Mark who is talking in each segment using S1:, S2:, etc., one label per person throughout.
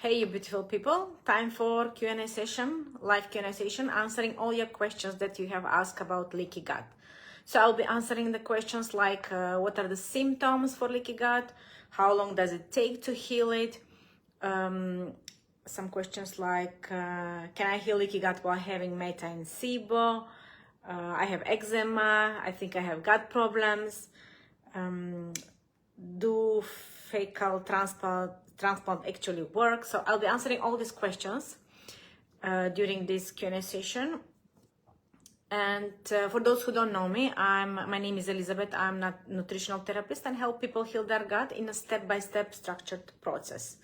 S1: Hey, you beautiful people. Time for Q&A session, live Q&A session, answering all your questions that you have asked about leaky gut. So I'll be answering the questions like what are the symptoms for leaky gut? How long does it take to heal it? Some questions like, can I heal leaky gut while having methane SIBO? I have eczema. I think I have gut problems. Do faecal transplant actually work? So I'll be answering all these questions during this Q&A session. And for those who don't know me, my name is Elizabeth. I'm a nutritional therapist and help people heal their gut in a step-by-step structured process.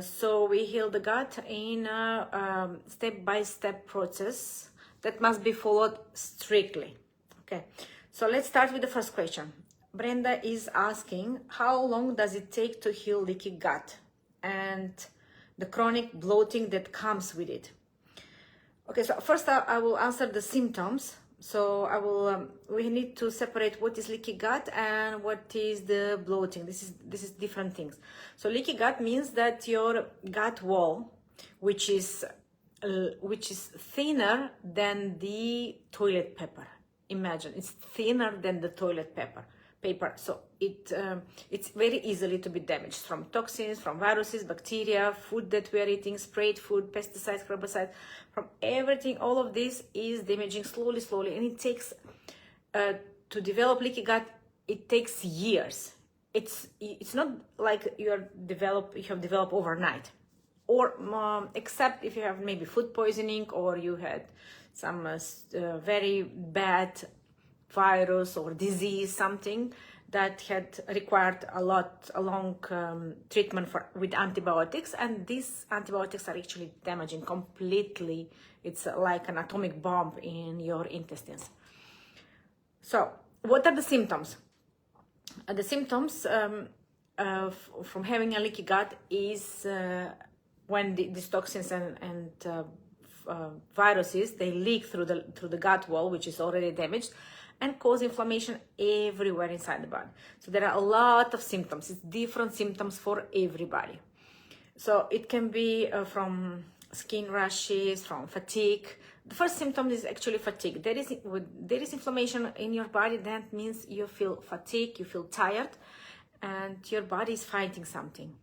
S1: So we heal the gut in a step-by-step process that must be followed strictly. Okay, so let's start with the first question. Brenda is asking, how long does it take to heal leaky gut and the chronic bloating that comes with it? Okay, so first I will answer the symptoms. So we need to separate what is leaky gut and what is the bloating. This is different things. So leaky gut means that your gut wall, which is thinner than the toilet paper. Imagine, it's thinner than the toilet paper. So it's very easily to be damaged from toxins, from viruses, bacteria, food that we are eating, sprayed food, pesticides, herbicides, from everything. All of this is damaging slowly, and it takes to develop leaky gut. It takes years. It's not like you have developed overnight, or except if you have maybe food poisoning or you had some very bad virus or disease, something that had required a long treatment with antibiotics, and these antibiotics are actually damaging completely. It's like an atomic bomb in your intestines. So what are the symptoms? The symptoms from having a leaky gut is when these toxins and viruses, they leak through the gut wall, which is already damaged, and cause inflammation everywhere inside the body. So there are a lot of symptoms. It's different symptoms for everybody. So it can be from skin rashes, from fatigue. The first symptom is actually fatigue. There is inflammation in your body. That means you feel fatigue, you feel tired, and your body is fighting something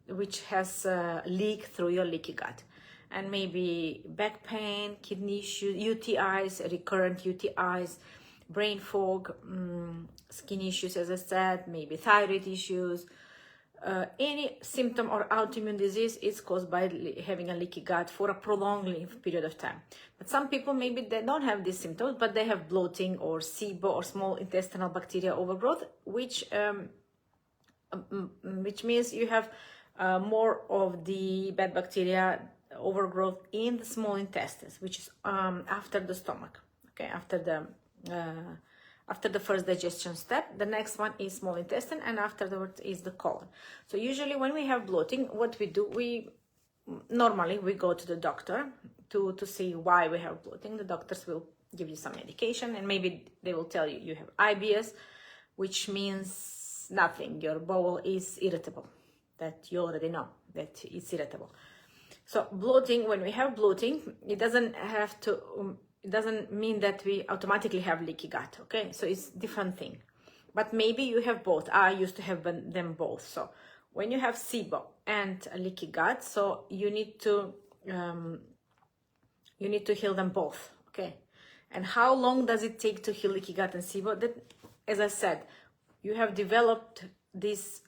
S1: which has leaked through your leaky gut. And maybe back pain, kidney issues, UTIs, recurrent UTIs, brain fog, skin issues, as I said, maybe thyroid issues. Any symptom or autoimmune disease is caused by having a leaky gut for a prolonged period of time. But some people, maybe they don't have these symptoms, but they have bloating or SIBO or small intestinal bacteria overgrowth, which means you have more of the bad bacteria overgrowth in the small intestines, which is after the stomach. Okay, after the first digestion step, the next one is small intestine, and afterwards is the colon. So usually when we have bloating, what we do, normally we go to the doctor to see why we have bloating. The doctors will give you some medication, and maybe they will tell you have IBS, which means nothing. Your bowel is irritable. That you already know that it's irritable. So bloating, when we have bloating, it doesn't mean that we automatically have leaky gut, okay? So it's different thing. But maybe you have both. I used to have them both. So when you have SIBO and a leaky gut, so you need to heal them both, okay? And how long does it take to heal leaky gut and SIBO? That, as I said, you have developed this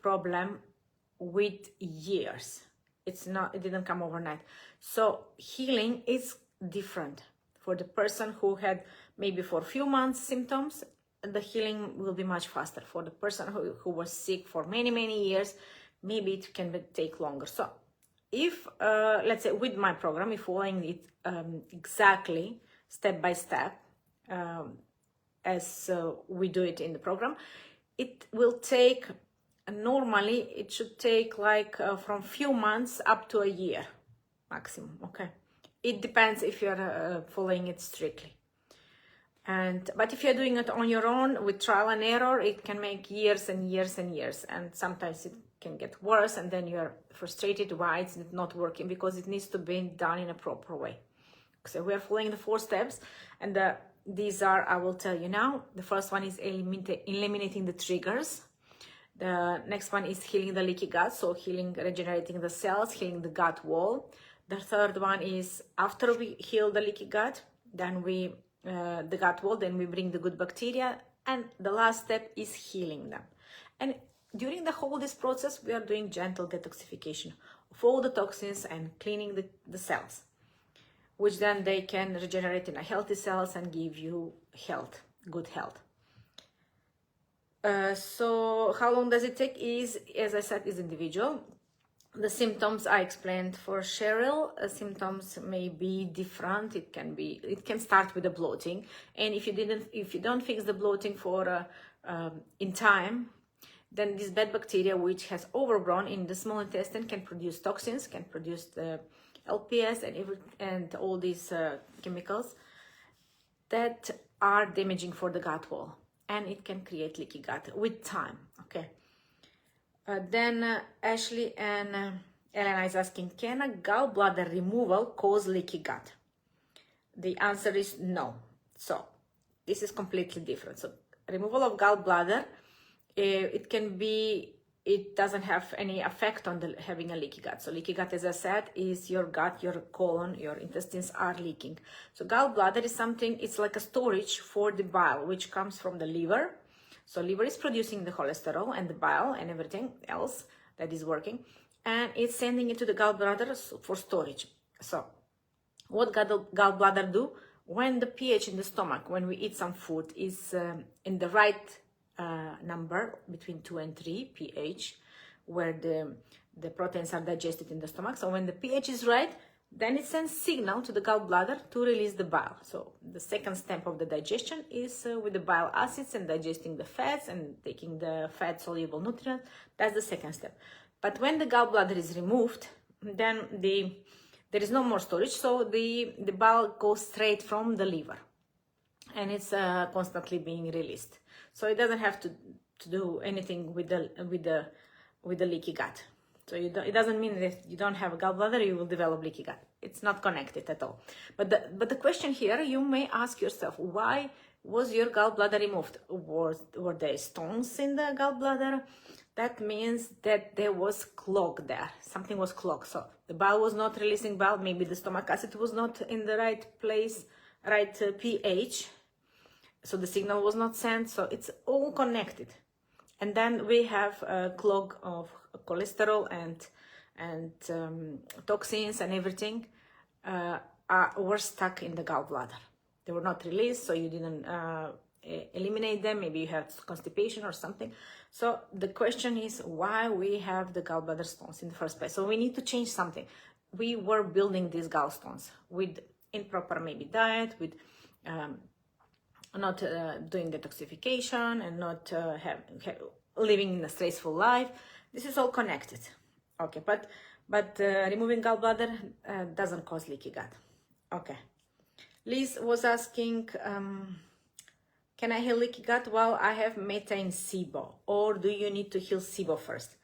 S1: problem with years. It didn't come overnight. So healing is different. For the person who had maybe for a few months symptoms, the healing will be much faster. For the person who was sick for many years, maybe it can take longer. So if, let's say with my program, if following it exactly step by step, as we do it in the program, it will take, normally it should take like from few months up to a year maximum, okay? It depends if you're following it strictly. But if you're doing it on your own with trial and error, it can make years and years and years. And sometimes can get worse, and then you're frustrated why it's not working, because it needs to be done in a proper way. So we are following the 4 steps, and these are, I will tell you now. The first one is eliminating the triggers. The next one is healing the leaky gut, so healing, regenerating the cells, healing the gut wall. The third one is after we heal the leaky gut, then the gut wall, then we bring the good bacteria, and the last step is healing them. And during the whole this process, we are doing gentle detoxification of all the toxins and cleaning the cells, which then they can regenerate in a healthy cells and give you health, good health. So how long does it take is, as I said, is individual. The symptoms I explained for Cheryl. Symptoms may be different. It can start with the bloating, and if you don't fix the bloating for in time, then this bad bacteria which has overgrown in the small intestine can produce toxins, can produce the LPS and all these chemicals that are damaging for the gut wall, and it can create leaky gut with time. Okay. Then Ashley and Elena is asking, can a gallbladder removal cause leaky gut? The answer is no. So this is completely different. So removal of gallbladder, it doesn't have any effect on having a leaky gut. So leaky gut, as I said, is your gut, your colon, your intestines are leaking. So gallbladder is something, it's like a storage for the bile, which comes from the liver. So liver is producing the cholesterol and the bile and everything else that is working, and it's sending it to the gallbladder for storage. So what gallbladder do? When the pH in the stomach, when we eat some food, is in the right number, between 2 and 3 pH, where the proteins are digested in the stomach. So when the pH is right, then it sends signal to the gallbladder to release the bile. So the second step of the digestion is with the bile acids and digesting the fats and taking the fat soluble nutrients. That's the second step. But when the gallbladder is removed, then there is no more storage. So the bile goes straight from the liver, and it's constantly being released. So it doesn't have to do anything with the leaky gut. So it doesn't mean that if you don't have a gallbladder, you will develop leaky gut. It's not connected at all. But the question here, you may ask yourself, why was your gallbladder removed? Were there stones in the gallbladder? That means that there was clog there. Something was clogged. So the bile was not releasing bile. Maybe the stomach acid was not in the right place, right pH. So the signal was not sent. So it's all connected. And then we have a clog of cholesterol and toxins and everything were stuck in the gallbladder. They were not released, so you didn't eliminate them. Maybe you had constipation or something. So the question is why we have the gallbladder stones in the first place. So we need to change something. We were building these gallstones with improper maybe diet, with not doing detoxification and not living in a stressful life. This is all connected. Okay, but removing gallbladder doesn't cause leaky gut. Okay. Liz was asking, can I heal leaky gut while I have methane SIBO, or do you need to heal SIBO first?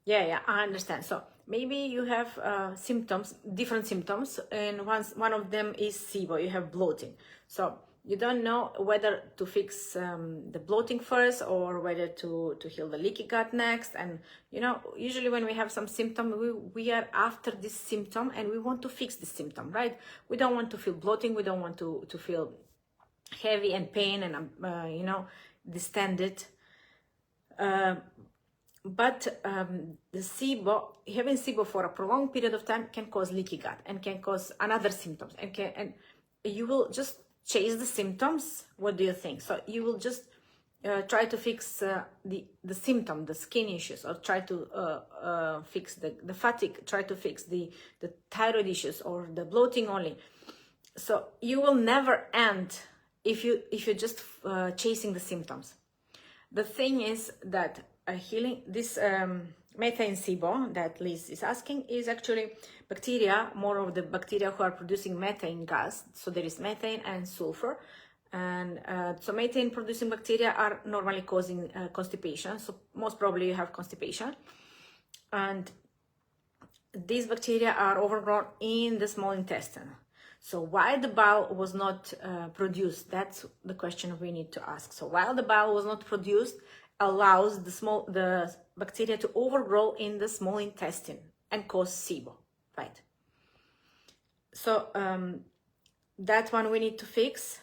S1: Yeah, I understand. So maybe you have symptoms, different symptoms, and one of them is SIBO. You have bloating. So you don't know whether to fix the bloating first or whether to heal the leaky gut next. And, you know, usually when we have some symptom, we are after this symptom and we want to fix this symptom, right? We don't want to feel bloating. We don't want to feel heavy and pain and, you know, distended. But the SIBO, having SIBO for a prolonged period of time can cause leaky gut and can cause another symptoms. And you will just chase the symptoms. What do you think? So you will just try to fix the symptom, the skin issues, or try to fix the fatigue, try to fix the thyroid issues or the bloating only. So you will never end if you're just chasing the symptoms. The thing is that healing this methane SIBO that Liz is asking is actually bacteria, more of the bacteria who are producing methane gas. So there is methane and sulfur, and so methane producing bacteria are normally causing constipation. So most probably you have constipation, And these bacteria are overgrown in the small intestine. So why the bile was not produced? That's the question we need to ask. So while the bile was not produced, allows the bacteria to overgrow in the small intestine and cause SIBO, right? So that one we need to fix.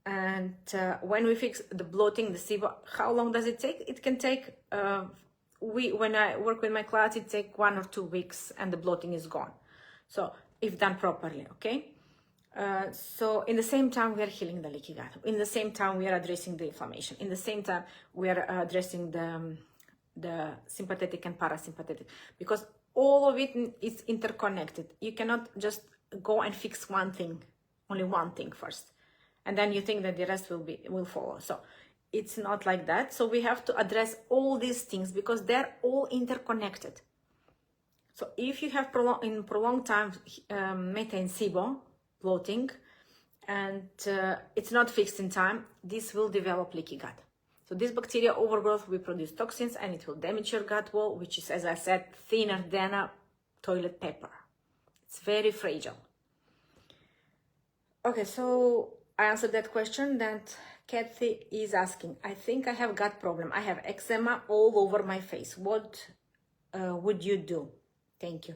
S1: And when we fix the bloating, the SIBO, how long does it take? It can take, when I work with my clients, it takes 1 or 2 weeks and the bloating is gone. So if done properly, okay? So in the same time, we are healing the leaky gut. In the same time, we are addressing the inflammation. In the same time, we are addressing the sympathetic and parasympathetic, because all of it is interconnected. You cannot just go and fix one thing, only one thing first, and then you think that the rest will follow. So it's not like that. So we have to address all these things because they're all interconnected. So if you have prolonged time methane SIBO, bloating, and it's not fixed in time, this will develop leaky gut. So this bacteria overgrowth will produce toxins and it will damage your gut wall, which is, as I said, thinner than a toilet paper. It's very fragile. Okay, so I answered that question. That Kathy is asking, I think I have gut problem. I have eczema all over my face. What would you do? Thank you.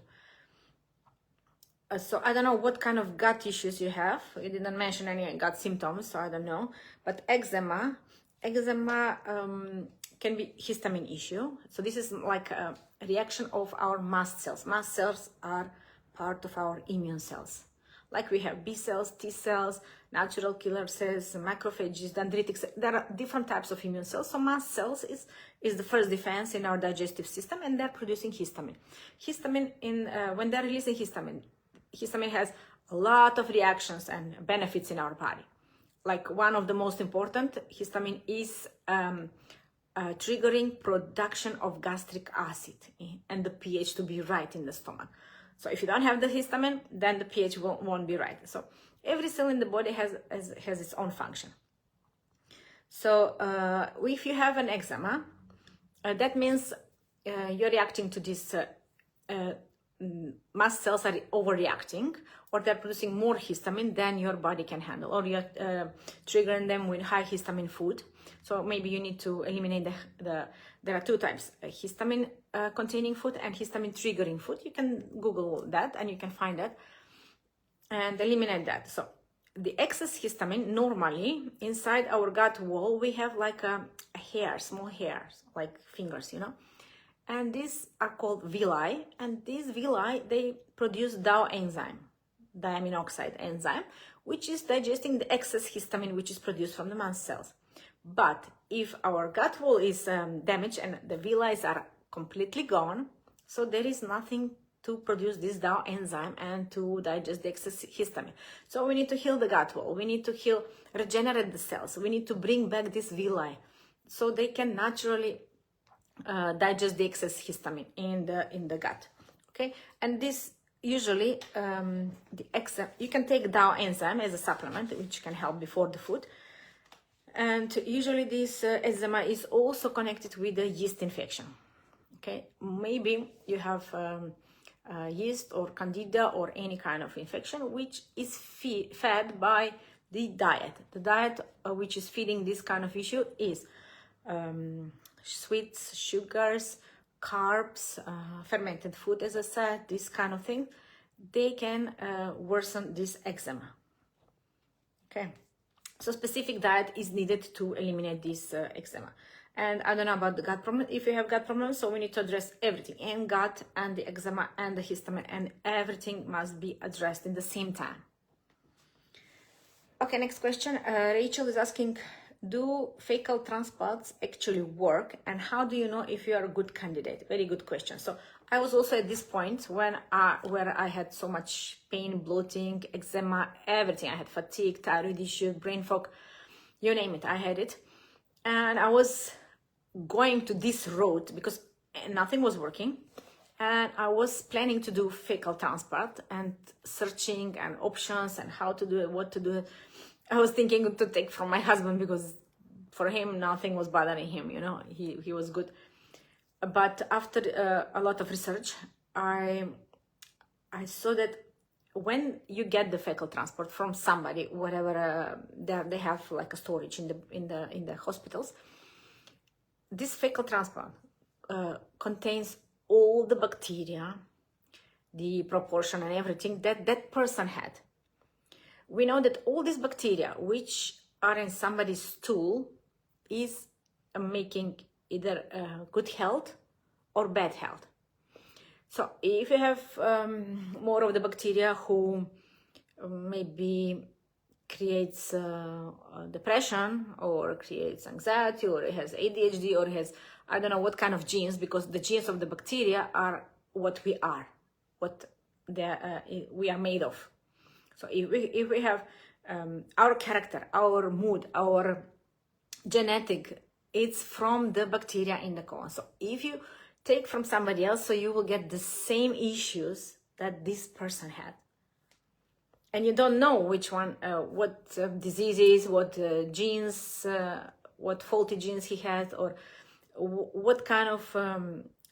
S1: So I don't know what kind of gut issues you have. You didn't mention any gut symptoms, so I don't know. But eczema can be histamine issue. So this is like a reaction of our mast cells. Mast cells are part of our immune cells. Like we have B cells, T cells, natural killer cells, macrophages, dendritic cells. There are different types of immune cells. So mast cells is the first defense in our digestive system, and they're producing histamine. Histamine, when they're releasing histamine has a lot of reactions and benefits in our body. Like one of the most important, histamine is triggering production of gastric acid and the pH to be right in the stomach. So if you don't have the histamine, then the pH won't be right. So every cell in the body has its own function. So if you have an eczema, that means you're reacting to this mast cells are overreacting, or they're producing more histamine than your body can handle, or you're triggering them with high histamine food. So maybe you need to eliminate there are two types, histamine containing food and histamine triggering food. You can Google that and you can find that and eliminate that. So the excess histamine, normally inside our gut wall, we have like a hair, small hairs, like fingers, you know. And these are called villi, and these villi, they produce DAO enzyme, diamine oxide enzyme, which is digesting the excess histamine which is produced from the mast cells. But if our gut wall is damaged and the villi are completely gone, so there is nothing to produce this DAO enzyme and to digest the excess histamine. So we need to heal the gut wall, we need to regenerate the cells, we need to bring back this villi so they can naturally digest the excess histamine in the gut. Okay, and this usually you can take DAO enzyme as a supplement, which can help before the food. And usually this eczema is also connected with the yeast infection. Okay, maybe you have yeast or candida or any kind of infection which is fed by the diet. The diet which is feeding this kind of issue is sweets, sugars, carbs, fermented food, as I said, this kind of thing. They can worsen this eczema. Okay, so specific diet is needed to eliminate this eczema. And I don't know about the gut problem, if you have gut problems, so we need to address everything, and gut, and the eczema, and the histamine, and everything must be addressed in the same time. Okay, next question. Rachel is asking, do faecal transplants actually work, and how do you know if you are a good candidate? Very good question. So I was also at this point where I had so much pain, bloating, eczema, everything. I had fatigue, thyroid issue, brain fog, you name it, I had it. And I was going to this road because nothing was working. And I was planning to do faecal transplant and searching and options and how to do it, what to do it. I was thinking to take from my husband because for him, nothing was bothering him, you know, he was good. But after a lot of research, I saw that when you get the fecal transport from somebody, whatever they have like a storage in the hospitals, this fecal transplant contains all the bacteria, the proportion and everything that person had. We know that all these bacteria which are in somebody's stool is making either good health or bad health. So if you have more of the bacteria who maybe creates depression or creates anxiety or it has ADHD or it has, I don't know what kind of genes, because the genes of the bacteria are what we are, what we are made of. So if we have our character, our mood, our genetic, it's from the bacteria in the colon. So if you take from somebody else, so you will get the same issues that this person had. And you don't know which one, what diseases, what genes, what faulty genes he has, or what kind of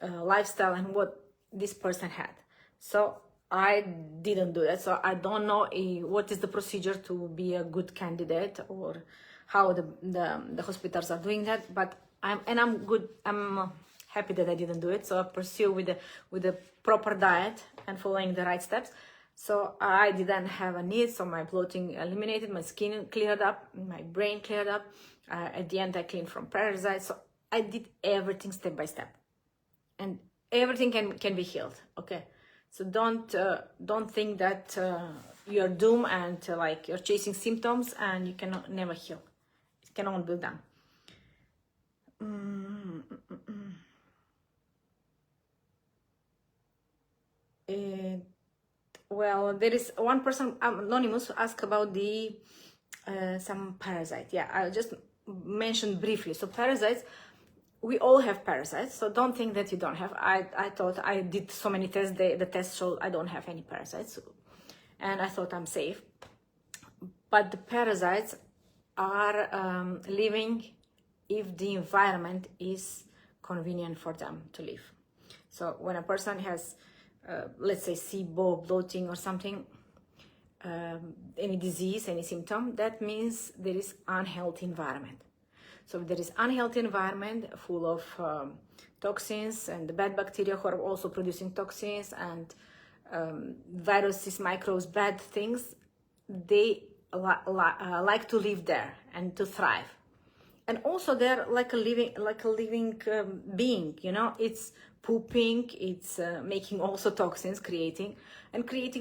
S1: lifestyle and what this person had. So I didn't do that. So I don't know what is the procedure to be a good candidate or how the hospitals are doing that. But I'm good. I'm happy that I didn't do it. So I pursue with the proper diet and following the right steps. So I didn't have a need. So my bloating eliminated, my skin cleared up, my brain cleared up. At the end, I cleaned from parasites. So I did everything step by step, and everything can be healed. Okay, so don't think that you're doomed and like you're chasing symptoms and you cannot never heal. It cannot be done. Well, there is one person, anonymous, who asked about the some parasite. Yeah, I just mentioned briefly. So parasites, we all have parasites. So don't think that you don't have. I thought I did so many tests. The test showed I don't have any parasites, and I thought I'm safe. But the parasites are living if the environment is convenient for them to live. So when a person has let's say SIBO, bloating or something, any disease, any symptom, that means there is unhealthy environment. So if there is unhealthy environment full of toxins and the bad bacteria who are also producing toxins and viruses, microbes, bad things, they like to live there and to thrive. And also they're like a living being, you know, it's pooping, it's making also toxins, creating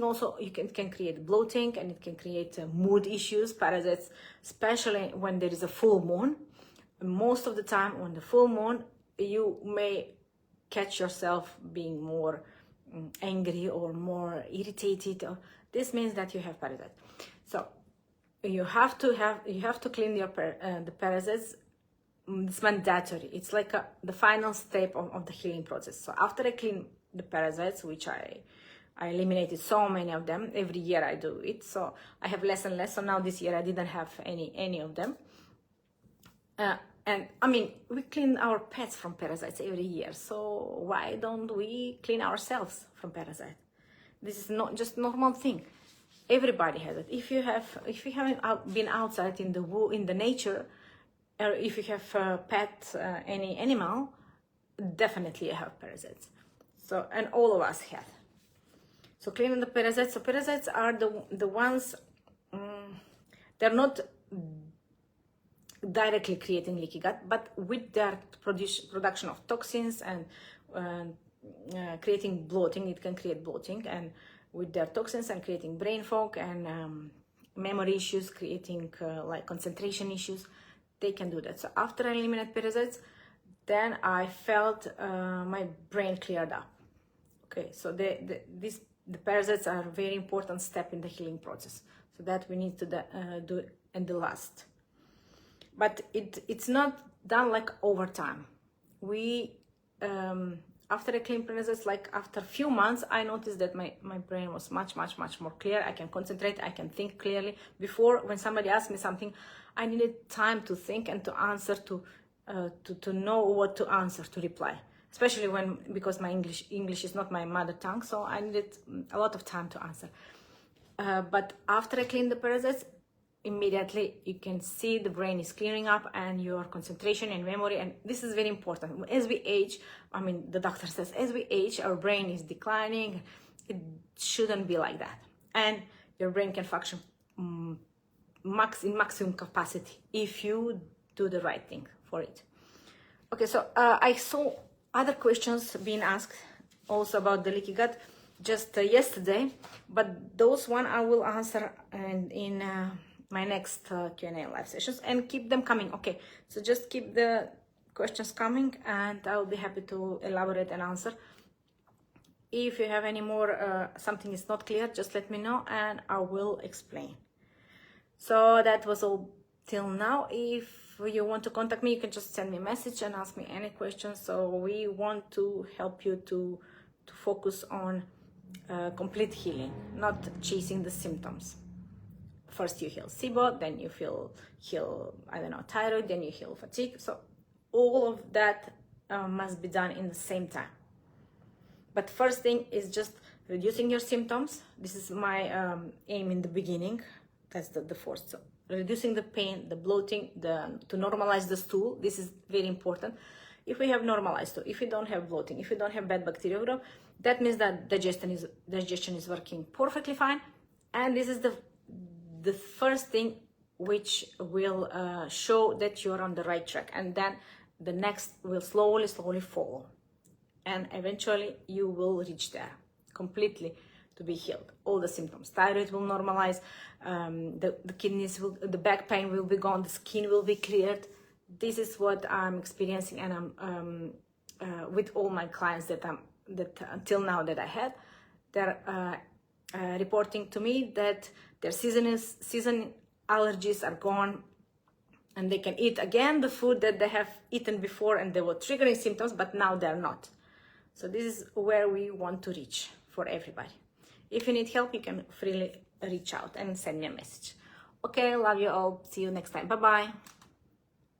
S1: also, you can create bloating, and it can create mood issues, parasites, especially when there is a full moon. Most of the time on the full moon, you may catch yourself being more angry or more irritated. This means that you have parasites. So you have to clean the parasites. It's mandatory. It's like the final step of the healing process. So after I clean the parasites, which I eliminated so many of them, every year I do it. So I have less and less. So now this year I didn't have any of them. And I mean, we clean our pets from parasites every year. So why don't we clean ourselves from parasites? This is not just normal thing. Everybody has it. If you haven't been outside in the nature, or if you have a pet, any animal, definitely you have parasites. So, and all of us have. So cleaning the parasites. So parasites are the ones, they're not directly creating leaky gut, but with their production of toxins and creating bloating, it can create bloating, and with their toxins and creating brain fog and memory issues, creating like concentration issues, they can do that. So after I eliminate parasites, then I felt my brain cleared up. Okay, so the parasites are a very important step in the healing process. So that we need to do in the last. But it's not done like over time. After I clean parasites, like after a few months, I noticed that my brain was much more clear. I can concentrate, I can think clearly. Before, when somebody asked me something, I needed time to think and to answer, to know what to answer, to reply. especially because my English is not my mother tongue, so I needed a lot of time to answer. But after I clean the parasites, immediately you can see the brain is clearing up and your concentration and memory, and this is very important. As we age, I mean, the doctor says, as we age, our brain is declining. It shouldn't be like that. And your brain can function in maximum capacity if you do the right thing for it. Okay, so I saw other questions being asked also about the leaky gut just yesterday, but those one I will answer in my next Q&A live sessions, and keep them coming. Okay, so just keep the questions coming and I'll be happy to elaborate and answer. If you have any more, something is not clear, just let me know and I will explain. So that was all till now. If you want to contact me, you can just send me a message and ask me any questions. So we want to help you to focus on complete healing, not chasing the symptoms. First you heal SIBO, then you heal, I don't know, thyroid, then you heal fatigue. So all of that must be done in the same time. But first thing is just reducing your symptoms. This is my aim in the beginning. That's the first. So reducing the pain, the bloating, to normalize the stool. This is very important. If we have normalized stool, if we don't have bloating, if we don't have bad bacterial growth, that means that digestion is working perfectly fine. And this is the first thing which will show that you're on the right track, and then the next will slowly follow, and eventually you will reach there completely to be healed. All the symptoms, thyroid will normalize, the kidneys will, the back pain will be gone, the skin will be cleared. This is what I'm experiencing, and I'm with all my clients that until now that I had, they're reporting to me that their season allergies are gone, and they can eat again the food that they have eaten before and they were triggering symptoms, but now they're not. So this is where we want to reach for everybody. If you need help, you can freely reach out and send me a message. Okay, love you all. See you next time. Bye-bye.